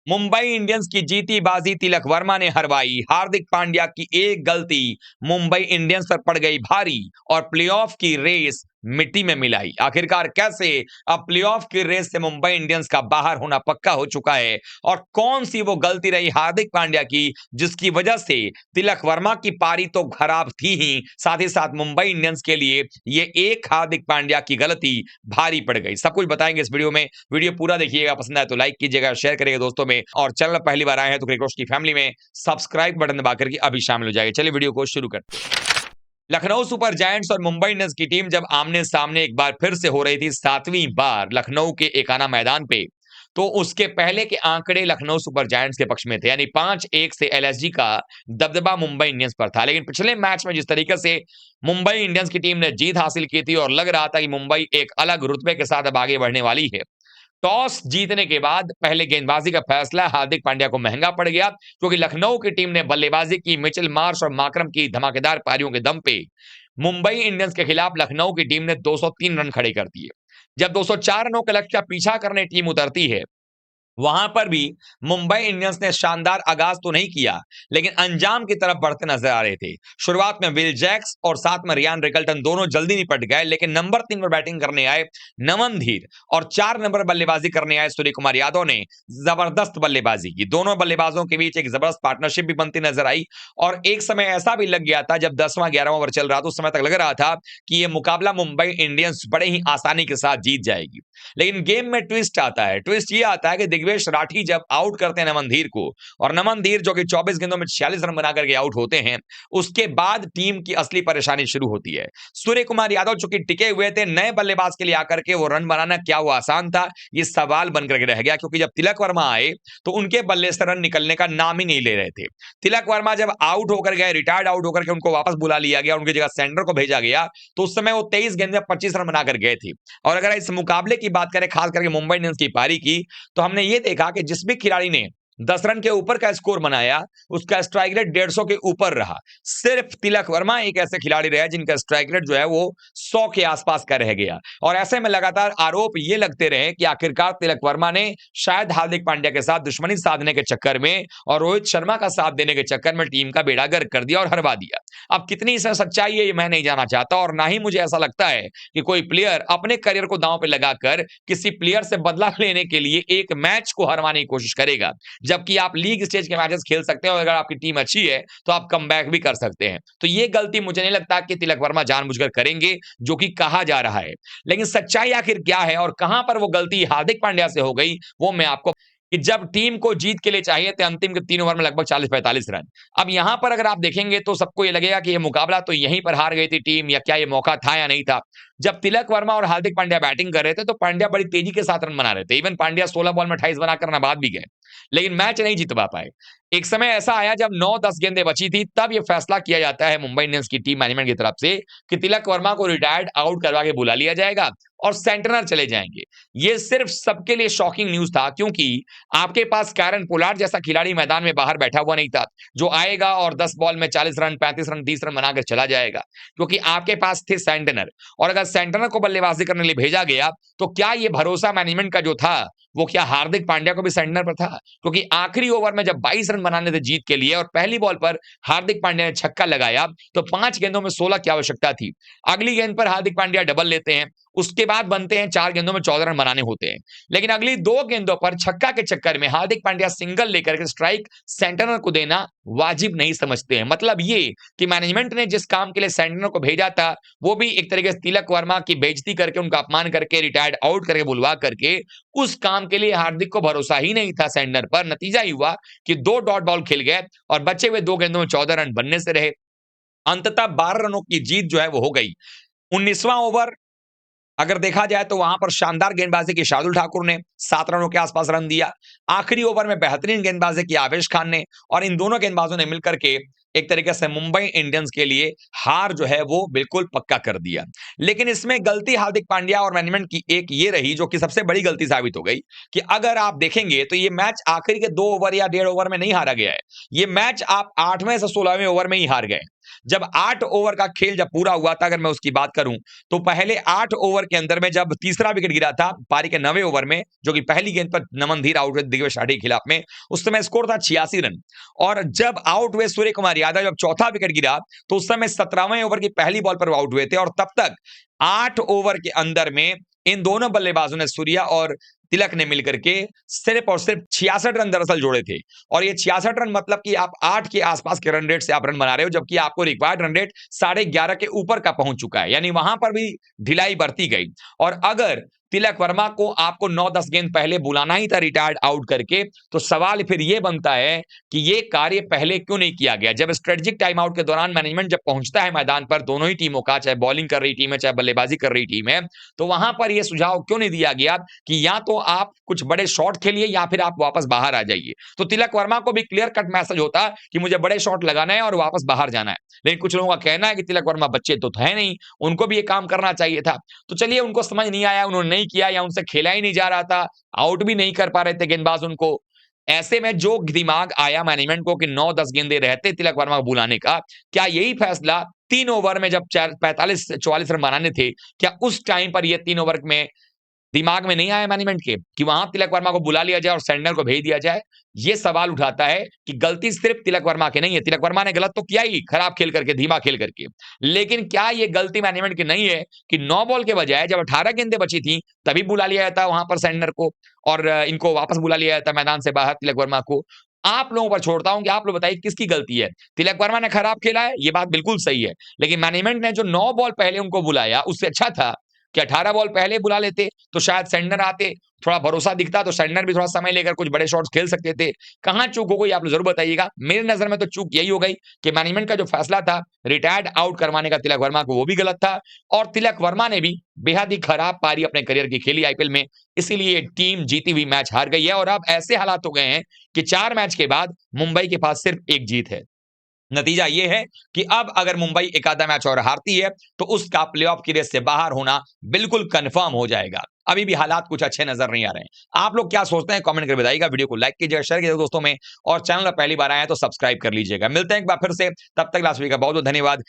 Mumbai Indians की जीती बाजी तिलक वर्मा ने हरवाई। हार्दिक पांड्या की एक गलती मुंबई इंडियंस पर पड़ गई भारी और प्लेऑफ की रेस मिट्टी में मिलाई। आखिरकार कैसे अब प्लेऑफ की रेस से मुंबई इंडियंस का बाहर होना पक्का हो चुका है और कौन सी वो गलती रही हार्दिक पांड्या की जिसकी वजह से तिलक वर्मा की पारी तो खराब थी ही, साथ ही साथ मुंबई इंडियंस के लिए ये एक हार्दिक पांड्या की गलती भारी पड़ गई। सब कुछ बताएंगे इस वीडियो में। वीडियो पूरा देखिएगा, पसंद आए तो लाइक कीजिएगा, शेयर करिएगा दोस्तों में, और चैनल पहली बार आए हैं तो क्रिकेट रोस्टर की फैमिली में सब्सक्राइब बटन दबा करके अभी शामिल हो जाएगा। चलिए वीडियो को शुरू करते हैं। लखनऊ सुपर जायंट्स और मुंबई इंडियंस की टीम जब आमने सामने एक बार फिर से हो रही थी, 7वीं बार लखनऊ के एकाना मैदान पे, तो उसके पहले के आंकड़े लखनऊ सुपर जायंट्स के पक्ष में थे, यानी 5-1 से एलएसजी का दबदबा मुंबई इंडियंस पर था। लेकिन पिछले मैच में जिस तरीके से मुंबई इंडियंस की टीम ने जीत हासिल की थी और लग रहा था कि मुंबई एक अलग रुतबे के साथ अब आगे बढ़ने वाली है, टॉस जीतने के बाद पहले गेंदबाजी का फैसला हार्दिक पांड्या को महंगा पड़ गया, क्योंकि लखनऊ की टीम ने बल्लेबाजी की। मिचेल मार्श और माकरम की धमाकेदार पारियों के दम पे मुंबई इंडियंस के खिलाफ लखनऊ की टीम ने 203 रन खड़े कर दिए। जब 204 रनों के लक्ष्य का पीछा करने टीम उतरती है, वहां पर भी मुंबई इंडियंस ने शानदार आगाज तो नहीं किया, लेकिन अंजाम की तरफ बढ़ते नजर आ रहे थे। शुरुआत में विल जैक्स और साथ में रियान रिकल्टन दोनों जल्दी निपट गए, लेकिन नंबर 3 पर बैटिंग करने आए नमन धीर और 4 नंबर बल्लेबाजी करने आए सूर्य कुमार यादव ने जबरदस्त बल्लेबाजी की। दोनों बल्लेबाजों के बीच एक जबरदस्त पार्टनरशिप भी बनती नजर आई और एक समय ऐसा भी लग गया था जब 10वां 11वां ओवर चल रहा था, उस समय तक लग रहा था कि यह मुकाबला मुंबई इंडियंस बड़े ही आसानी के साथ जीत जाएगी। लेकिन गेम में ट्विस्ट आता है। ट्विस्ट ये आता है कि दिग्वेश राठी जब आउट करते हैं नमन धीर को, और नमन धीर जो कि 24 गेंदों में 46 रन बना करके आउट होते हैं, उसके बाद टीम की असली परेशानी शुरू होती है। सूर्य कुमार यादव चूंकि टिके हुए थे, नए बल्लेबाज के लिए आकर के वो रन बनाना क्या वो आसान था, ये सवाल बनकर के रह गया, क्योंकि जब तिलक वर्मा आए तो उनके बल्ले से रन निकलने का नाम ही नहीं ले रहे थे। तिलक वर्मा जब आउट होकर गए, रिटायर्ड आउट होकर के उनको वापस बुला लिया गया, उनकी जगह सेंटर को भेजा गया, तो उस समय वो 23 गेंद में 25 रन बनाकर गए थे। और अगर इस मुकाबले की बात करें, खास करके मुंबई इंडियंस की पारी की, तो हमने ये देखा कि जिस भी खिलाड़ी ने 10 रन के ऊपर का स्कोर बनाया, उसका स्ट्राइक रेट 150 के ऊपर रहा। सिर्फ तिलक वर्मा एक ऐसे खिलाड़ी रहे जिनका स्ट्राइक रेट जो है वो 100 के आसपास का रह गया। और ऐसे में लगातार आरोप ये लगते रहे कि आखिरकार तिलक वर्मा ने शायद हार्दिक पांड्या के साथ दुश्मनी साधने के चक्कर में और रोहित शर्मा का साथ देने के चक्कर में टीम का बेड़ा गर्क कर दिया और हरवा दिया। अब कितनी इसमें सच्चाई है ये मैं नहीं जाना चाहता, और ना ही मुझे ऐसा लगता है कि कोई प्लेयर अपने करियर को दांव पे लगाकर किसी प्लेयर से बदला लेने के लिए एक मैच को हरवाने की कोशिश करेगा, जबकि आप लीग स्टेज के मैचेस खेल सकते हैं और अगर आपकी टीम अच्छी है तो आप कमबैक भी कर सकते हैं। तो ये गलती मुझे नहीं लगता कि तिलक वर्मा जानबूझकर करेंगे, जो कि कहा जा रहा है। लेकिन सच्चाई आखिर क्या है और कहां पर वो गलती हार्दिक पांड्या से हो गई, वो मैं आपको कि जब टीम को जीत के लिए चाहिए थे अंतिम के 3 ओवर में लगभग 40-45 रन। अब यहां पर अगर आप देखेंगे तो सबको ये लगेगा कि ये मुकाबला तो यहीं पर हार गई थी टीम, या क्या ये मौका था या नहीं था। जब तिलक वर्मा और हार्दिक पांड्या बैटिंग कर रहे थे तो पांड्या बड़ी तेजी के साथ रन बना रहे थे। इवन पांड्या 16 बॉल में 28 बनाकर नाबाद भी गए, लेकिन मैच नहीं जितवा पाए। एक समय ऐसा आया जब 9-10 गेंदें बची थी, तब यह फैसला किया जाता है मुंबई इंडियंस की टीम मैनेजमेंट की तरफ से कि तिलक वर्मा को रिटायर्ड आउट करवा के बुला लिया जाएगा और सेंटनर चले जाएंगे। ये सिर्फ सबके लिए शॉकिंग न्यूज था, क्योंकि आपके पास कैरन पोलार्ड जैसा खिलाड़ी मैदान में बाहर बैठा हुआ नहीं था जो आएगा और 10 बॉल में 40 रन, 35 रन, 30 रन बनाकर चला जाएगा, क्योंकि आपके पास थे सेंटनर। और अगर सेंटनर को बल्लेबाजी करने के लिए भेजा गया तो क्या ये भरोसा मैनेजमेंट का जो था वो क्या हार्दिक पांड्या को भी सेंटनर पर था? क्योंकि आखिरी ओवर में जब 22 रन बनाने थे जीत के लिए और पहली बॉल पर हार्दिक पांड्या ने छक्का लगाया, तो 5 गेंदों में 16 की आवश्यकता थी। अगली गेंद पर हार्दिक पांड्या डबल लेते हैं, उसके बाद बनते हैं 4 गेंदों में 14 रन बनाने होते हैं। लेकिन अगली 2 गेंदों पर छक्का के चक्कर में हार्दिक पांड्या सिंगल लेकर के स्ट्राइक सेंटनर को देना वाजिब नहीं समझते हैं। मतलब ये कि मैनेजमेंट ने जिस काम के लिए सेंटनर को भेजा था, वो भी एक तरीके से तिलक वर्मा की बेइज्जती करके, उनका अपमान करके, रिटायर्ड आउट करके, बुलवा करके, उस काम के लिए हार्दिक को भरोसा ही नहीं था सेंटनर पर। नतीजा ही हुआ कि 2 डॉट बॉल खेल गए और बचे हुए 2 गेंदों में 14 रन बनने से रहे। अंततः 12 रनों की जीत जो है वो हो गई। 19वां ओवर अगर देखा जाए तो वहां पर शानदार गेंदबाजी की शार्दुल ठाकुर ने 7 रनों के आसपास रन दिया। आखिरी ओवर में बेहतरीन गेंदबाजी की आवेश खान ने, और इन दोनों गेंदबाजों ने मिलकर के एक तरीके से मुंबई इंडियंस के लिए हार जो है वो बिल्कुल पक्का कर दिया। लेकिन इसमें गलती हार्दिक पांड्या और मैनेजमेंट की एक ये रही, जो कि सबसे बड़ी गलती साबित हो गई, कि अगर आप देखेंगे तो ये मैच आखिरी के 2 ओवर या 1.5 ओवर में नहीं हारा गया है। ये मैच आप 8वें से 16वें ओवर में ही हार गए। जब 8 ओवर का खेल जब पूरा हुआ था, अगर मैं उसकी बात करूं, तो पहले 8 ओवर के अंदर में जब तीसरा विकेट गिरा था पारी के 9वें ओवर में, जो कि पहली गेंद पर नमन धीर आउट हुए दिग्विजय शाही के खिलाफ में, उस समय स्कोर था 86 रन। और जब आउट हुए सूर्य कुमार यादव, जब चौथा विकेट गिरा, तो उस समय 17वें ओवर की पहली बॉल पर आउट हुए थे। और तब तक 8 ओवर के अंदर में इन दोनों बल्लेबाजों ने, सूर्या और तिलक ने मिलकर के सिर्फ और सिर्फ 66 रन दरअसल जोड़े थे। और ये 66 रन मतलब कि आप 8 के आसपास के रन रेट से आप रन बना रहे हो, जबकि आपको रिक्वायर्ड रन रेट 11.5 के ऊपर का पहुंच चुका है। यानी वहां पर भी ढिलाई बरती गई। और अगर तिलक वर्मा को आपको 9-10 गेंद पहले बुलाना ही था रिटायर्ड आउट करके, तो सवाल फिर यह बनता है कि यह कार्य पहले क्यों नहीं किया गया। जब स्ट्रेटेजिक टाइम आउट के दौरान मैनेजमेंट जब पहुंचता है मैदान पर, दोनों ही टीमों का, चाहे बॉलिंग कर रही टीम है चाहे बल्लेबाजी कर रही टीम है, तो वहां पर यह सुझाव क्यों नहीं दिया गया कि या तो आप कुछ बड़े शॉट खेलिए या फिर आप वापस बाहर आ जाइए। तो तिलक वर्मा को भी क्लियर कट मैसेज होता कि मुझे बड़े शॉट लगाना है और वापस बाहर जाना है। लेकिन कुछ लोगों का कहना है कि तिलक वर्मा बच्चे तो है नहीं, उनको भी ये काम करना चाहिए था। तो चलिए, उनको समझ नहीं आया, उन्होंने नहीं किया, या उनसे खेला ही नहीं जा रहा था, आउट भी नहीं कर पा रहे थे गेंदबाज उनको। ऐसे में जो दिमाग आया मैनेजमेंट को कि 9-10 गेंदे रहते तिलक वर्मा को बुलाने का, क्या यही फैसला 3 ओवर में जब 45-44 रन बनाने थे, क्या उस टाइम पर ये 3 ओवर में दिमाग में नहीं आया मैनेजमेंट के कि वहां तिलक वर्मा को बुला लिया जाए और सेंडर को भेज दिया जाए? ये सवाल उठाता है कि गलती सिर्फ तिलक वर्मा की नहीं है। तिलक वर्मा ने गलत तो किया ही, खराब खेल करके, धीमा खेल करके, लेकिन क्या ये गलती मैनेजमेंट की नहीं है कि 9 बॉल के बजाय जब 18 गेंदें बची थी तभी बुला लिया जाता वहां पर सेंडर को, और इनको वापस बुला लिया जाता मैदान से बाहर, तिलक वर्मा को। आप लोगों पर छोड़ता हूं कि आप लोग बताइए किसकी गलती है। तिलक वर्मा ने खराब खेला है, ये बात बिल्कुल सही है, लेकिन मैनेजमेंट ने जो 9 बॉल पहले उनको बुलाया, उससे अच्छा था कि 18 बॉल पहले बुला लेते, तो शायद सेंडर आते, थोड़ा भरोसा दिखता, तो सेंडर भी थोड़ा समय लेकर कुछ बड़े शॉट्स खेल सकते थे। कहां चूक हो गई आप लोग जरूर बताइएगा। मेरी नजर में तो चूक यही हो गई कि मैनेजमेंट का जो फैसला था रिटायर्ड आउट करवाने का तिलक वर्मा को, वो भी गलत था। और तिलक वर्मा ने भी बेहद ही खराब पारी अपने करियर की खेली आईपीएल में, इसीलिए टीम जीती हुई मैच हार गई है। और अब ऐसे हालात हो गए हैं कि 4 मैच के बाद मुंबई के पास सिर्फ 1 जीत है। नतीजा ये है कि अब अगर मुंबई एक आधा मैच और हारती है, तो उसका प्लेऑफ की रेस से बाहर होना बिल्कुल कंफर्म हो जाएगा। अभी भी हालात कुछ अच्छे नजर नहीं आ रहे हैं। आप लोग क्या सोचते हैं कमेंट करके बताइएगा। वीडियो को लाइक कीजिएगा, शेयर कीजिएगा दोस्तों में, और चैनल पर पहली बार आए हैं तो सब्सक्राइब कर लीजिएगा। मिलते हैं एक बार फिर से, तब तक लास्ट वीक का बहुत बहुत धन्यवाद।